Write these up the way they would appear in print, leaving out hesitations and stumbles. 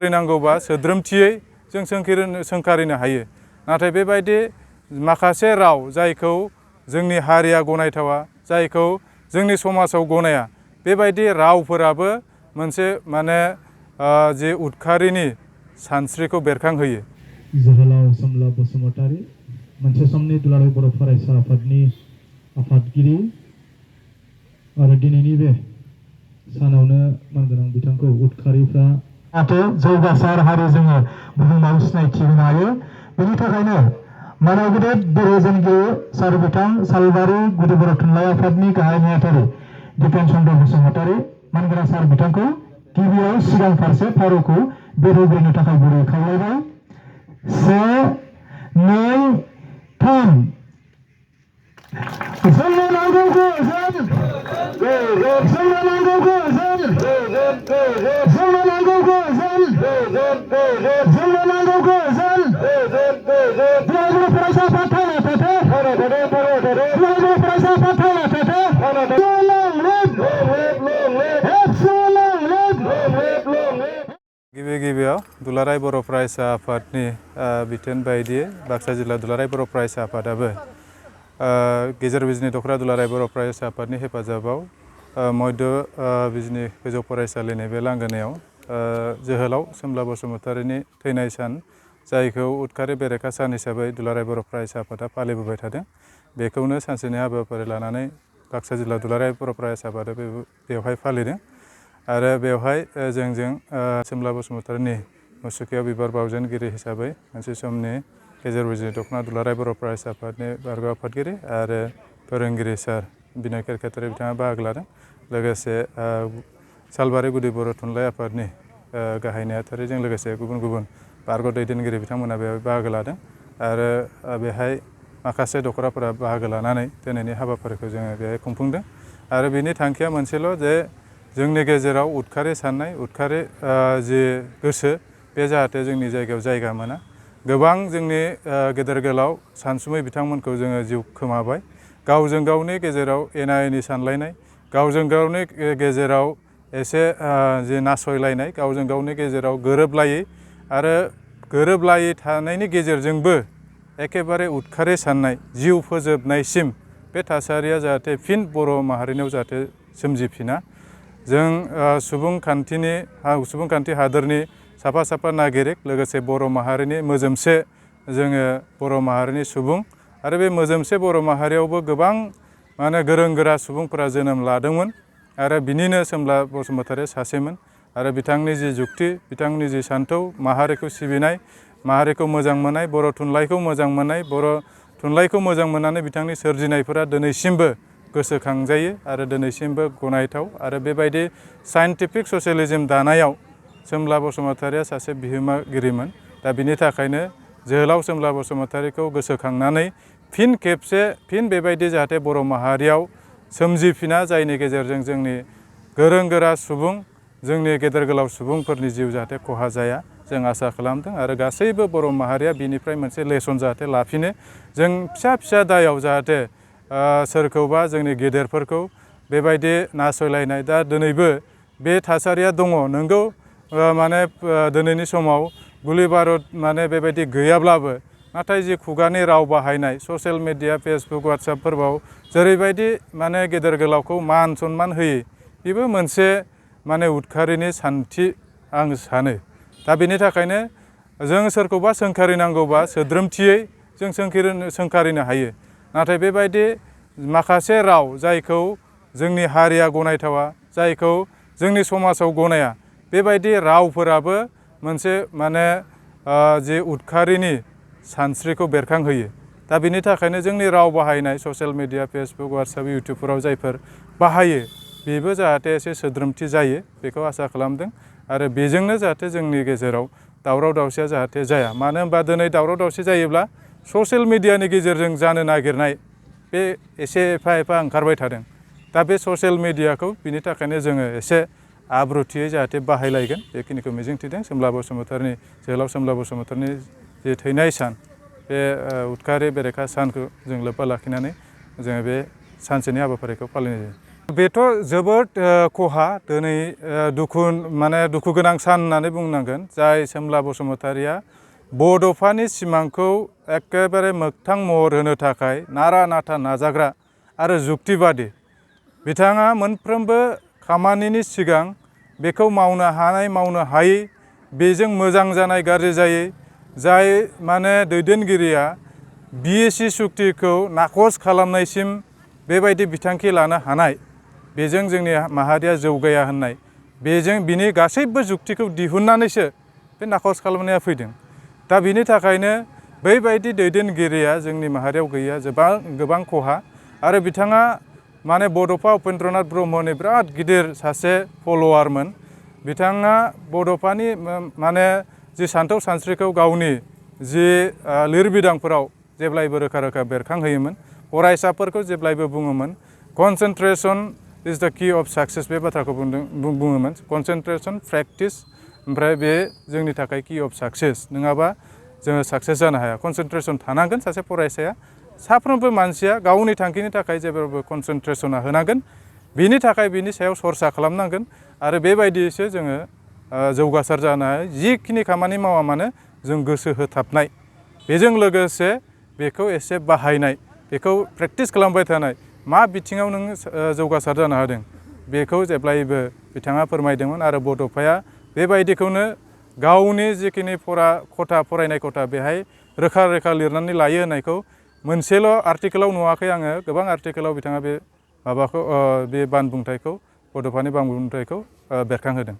नांगौबा सोद्रोमथियै जों सोंखारिनो हायो। नाथाय बेबायदि माखासे राव जायखौ जोंनि हारिया गनायथावा, जायखौ जोंनि समाजाव गनाया, बेबायदि रावफोराबो मोनसे जे उदखारिनि सानस्रिखौ बेरखांहोयो। जोहोलाव सोमला बसुमतारी मोनसे समनि दुलाराय बर' फरायसा आफादनि आफादगिरि आरो दिनैनि बे सानावनो मानगोनां बिथांखौ उदखारिफ्रा जाहाथे जौगासार हारि जोङो बुहुमाव सिनायथि होनो हायो। बेनि थाखायनो मानव गेदेर बर' जोंगिरि सार बिथां सालबारि गुदि बर' थुनलाइ आफादनि गाहाय नेहाथारि दिपेन चन्द्र बसुमतारी मानगोनां सार बिथांखौ गिबियाव सिगां फारसे फारौखौ बेरहोग्रोनो थाखाय गुरै खावलायबाय। 1, 2, 3 जोंनो नांगौ गोजोन, जोंनो नांगौ गोजोन, जोंनो नांगौ गोजोन, जोंनो नांगौ गोजोन। दुलाराय बर' फरायसा आफाद थांना थाथों, दुलाराय बर' फरायसा आफाद थांना थाथों। गिबियाव दुलाराय बर' फरायसा आफादनि बिथोन बायदियै बाक्सा जिल्ला दुलाराय बर' फरायसा आफादाबो गेजेर बिजनि दख'रा दुलाराय बर' फरायसा आफादनि हेफाजाबाव मध्य बिजनि गोजौ फरायसालिनि बे लांगोनायाव जोहोलाव सोमला बसुमतारीनि थैनाय सान, जायखौ उदखारि बेरेखा सान हिसाबै दुलाराय बर' फरायसा आफादा फालिबोबाय थादों, बेखौनो सानसेनि हाबाफारि लानानै बाक्सा जिल्ला दुलाराय बर' फरायसा आफादा बेवहाय फालिदों। आरो बेवहाय जोंजों सोमला बसुमतारीनि मुसुखायाव बिबार बावजेनगिरि हिसाबै मोनसे समनि गेजेर बिजनि दख'ना दुलाराय बर' फरायसा आफादनि बारग' आफादगिरि आरो फोरोंगिरि सार बिनय केरकेटारि बिथाङा बाहागो लादों। लोगोसे सालबारि गुदि बर' थुनलाइ आफादनि गाहाय नेहाथारिजों लोगोसे गुबुन गुबुन बारग' दैदेनगिरि बिथांमोना बेवहाय बाहागो लादों। आरो बेहाय माखासे दख'राफोरा बाहागो लानानै दिनैनि हाबाफारिखौ जोङो बेहाय खुंफुंदों। आरो बिनि थांखिया मोनसेल' जे जोंनि गेजेराव उदखारि साननाय, उदखारि जे गोसो, बे जाहाथे जोंनि जायगायाव जायगा मोना। गोबां जोंनि गेदेर गोलाव सानसुमै बिथांमोनखौ जोङो जिउ खोमाबाय। गावजों गावनि गेजेराव एना एनि सानलायनाय, गावजों गावनि गेजेराव एसे जे नासयलायनाय, गावजों गावनि गेजेराव गोरोबलायै आरो गोरोबलायै थानायनि गेजेरजोंबो एखेबारे उदखारि साननाय, जिउ फोजोबनायसिम बे थासारिया जाहाथे फिन बर' माहारिनियाव जाहाथे सोमजिफिना। जों सुबुंखान्थि हादोरनि साफा साफा नागरिक, लोगोसे बर' माहारिनि मोजोमसे जोङो बर' माहारिनि सुबुं। आरो बे मोजोमसे बर' माहारियावबो गोबां गोरों गोरा सुबुंफोरा जोनोम लादोंमोन। आरो बिनिनो सोमला बसुमतारीया सासेमोन। आरो बिथांनि जि जुक्ति, बिथांनि जि सान्थौ, माहारिखौ सिबिनाय, माहारिखौ मोजां मोननाय, बर' थुनलाइखौ मोजां मोननाय, बर' थुनलाइखौ मोजां मोननानै बिथांनि सोरजिनायफोरा दिनैसिमबो गोसोखांजायो आरो दिनैसिमबो गनायथाव। आरो बेबायदि साइन्टिफिक ससियेलिज्म दानायाव सोमला बसुमतारीया सासे बिहोमागिरिमोन। दा बिनि थाखायनो जोहोलाव सोमला बसुमतारीखौ गोसोखांनानै फिन बेबायदि जाहाथे बर' माहारियाव सोमजिफिना, जायनि गेजेरजों जोंनि गोरों गोरा सुबुं, जोंनि गेदेर गोलाव सुबुंफोरनि जिउ जाहाथे खहा जाया, जों आसा खालामदों। आरो गासैबो बर' माहारिया बिनिफ्राय मोनसे लेसन जाहाथे लाफिनो। जों फिसा फिसा दायाव जाहाथे सोरखौबा जोंनि गेदेरफोरखौ बेबायदि नासयलायनाय, दा दिनैबो बे थासारिया दङ। नोंगौ दिनैनि समाव गुलि बारुद बेबायदि गैयाब्लाबो, नाथाय जि खुगानि राव बाहायनाय, ससियेल मिडिया, फेसबुक, वाट्सएपफोराव जेरैबायदि गेदेर गोलावखौ मान सनमान होयै, बेबो मोनसे उदखारिनि सान्थि आं सानो। दा बेनि थाखायनो जों सोरखौबा सोंखारिनांगौबा सोद्रोमथियै जों सोंखारिनो हायो। नाथाय बेबायदि माखासे राव जायखौ जोंनि हारिया गनायथावा, जायखौ जोंनि समाजाव गनाया, बेबायदि रावफोराबो मोनसे जे उदखारिनि सानस्रिखौ बेरखांहोयो। दा बिनि थाखायनो जोंनि राव बाहायनाय, ससियेल मिडिया, फेसबुक, वाट्सएप, इउटुबफोराव जायफोर बाहायो, बेबो जाहाथे एसे सोद्रोमथि जायो, बेखौ आसा खालामदों। आरो बेजोंनो जाहाथे जोंनि गेजेराव दावराव दावसिया जाहाथे जाया। मानो होनबा दिनै दावराव दावसि जायोब्ला ससियेल मिडियानि गेजेरजों जानो नागिरनाय बे एसे एफा ओंखारबाय थादों। दा बे ससियेल मिडियाखौ बिनि थाखायनो जोङो एसे आब्रुथियै जाहाथे बाहायलायगोन, बेखिनिखौ मिजिंथिदों। जोहोलाव सोमला बसुमतारीनि जे थैनाय सान, बे उदखारि बेरेखा सानखौ जों लोब्बा लाखिनानै जोङो बे सानसेनि हाबाफारिखौ फालिनाय जायो। बेथ' जोबोद खहा दिनै दुखु गोनां सान होननानै बुंनांगोन जाय सोमला बसुमतारिया बड'फानि सिमांखौ एखेबारे मोगथां महर होनो थाखाय नारा नाथा नाजाग्रा आरो जुक्तिबादि बिथाङा मोनफ्रोमबो खामानिनि सिगां बेखौ मावनो हानाय मावनो हायै बेजों मोजां जानाय गाज्रि जायै जाय दैदेनगिरिया बिएसि सुक्तिखौ नाखस खालामनायसिम बेबायदि बिथांखि लानो हानाय बेजों जोंनि माहारिया जौगाया होननाय बिनि गासैबो जुक्तिखौ दिहुननानैसो बे नाखस खालामनाया फैदों। दा बिनि थाखायनो बैबायदि दैदेनगिरिया जोंनि माहारियाव गैया गोबां खहा आरो बिथाङा बड'फा उपेन्द्रनाथ ब्रह्मनि बिराद गिदिर सासे फल'वारमोन। बिथाङा बड'फानि जि सान्थौ सानस्रिखौ गावनि जि लिरबिदांफोराव जेब्लायबो रोखा रोखा बेरखांहोयोमोन। फरायसाफोरखौ जेब्लायबो बुङोमोन concentration is the key of success बे बाथ्राखौ बुङोमोन। कनसेन्ट्रेसन प्रेक्टिस ओमफ्राय बे जोंनि थाखाय की अफ साक्सेस नङाबा जोङो साक्सेस जानो हाया। कनसेन्ट्रेसन थानांगोन सासे फरायसाया साफ्रोमबो मानसिया गावनि थांखिनि थाखाय जेब्लाबो कनसेन्ट्रेसना होनांगोन बिनि थाखाय बिनि सायाव सरसा खालामनांगोन आरो बेबायदिसो जोङो जौगासार जानो हायो। जिखिनि खामानि मावा मानो जों गोसो होथाबनाय बेजों लोगोसे बेखौ एसे बाहायनाय बेखौ प्रेक्टिस खालामबाय थानाय मा बिथिङाव नों जौगासार जानो हादों बेखौ जेब्लायबो बिथाङा फोरमायदोंमोन आरो बड'फाया बेबायदिखौनो गावनि जिखिनि फरायनाय खथा बेहाय रोखा रोखा लिरनानै लायो होननायखौ मोनसेल' आर्टिकेलाव नुवाखै आङो गोबां आर्टिकेलाव बिथाङा बे बे बानबुंथायखौ बड'फानि बानबुंथायखौ बेरखांहोदों।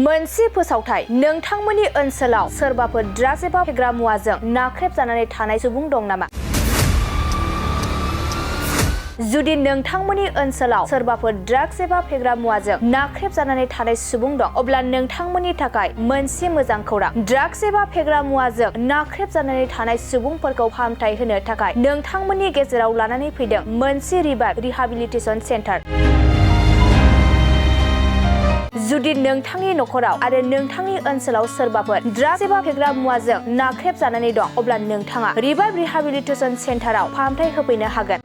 मोनसे फोसावथाय नोंथांमोननि ओनसोलाव सोरबाफोर ड्राग्स एबा फेग्रा मुवाजों नाख्रेबजानानै थानाय सुबुं दं नामा? जुदि नोंथांमोननि ओनसोलाव सोरबाफोर ड्राग्स एबा फेग्रा मुवाजों नाख्रेबजानानै थानाय सुबुं दं अब्ला नोंथांमोननि थाखाय मोनसे मोजां खौरां। ड्राग्स एबा फेग्रा मुवाजों नाख्रेबजानानै थानाय सुबुंफोरखौ फाहामथाय होनो थाखाय नोंथांमोननि गेजेराव लानानै फैदों मोनसे रिहाबिलिटेसन सेन्टार। जुदि नोंथांनि नखराव आरो नोंथांनि ओनसोलाव सोरबाफोर ड्राग्स एबा फेग्रा मुवाजों नाख्रेबजानानै दं अब्ला नोंथाङा रिहाबिलिटेसन सेन्टाराव फाहामथाय होफैनो हागोन।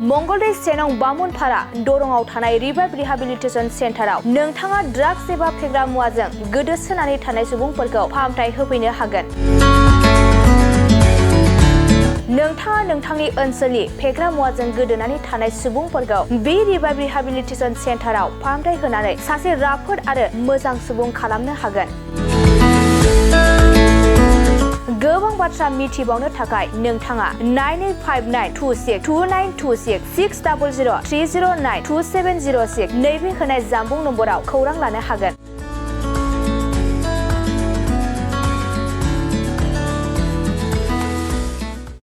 मंगलदै 1 नं बामुनपारा दरंआव थानाय रिहाबिलिटेसन सेन्टाराव नोंथाङा ड्राग्स एबा फेग्रा मुवाजों गोदोसोनानै थानाय सुबुंफोरखौ फाहामथाय होफैनो हागोन। नोंथाङा नोंथांनि ओनसोलनि फेग्रा मुवाजों गोदोनानै थानाय सुबुंफोरखौ बे रिहाबिलिटेसन सेन्टाराव फाहामथाय होनानै सासे राफोद आरो मोजां सुबुं खालामनो हागोन। गोबां बाथ्रा मिथिबावनो थाखाय नोंथाङा 9859262926 60030927006 नैबे होनाय जानबुं नम्बराव खौरां लानो हागोन।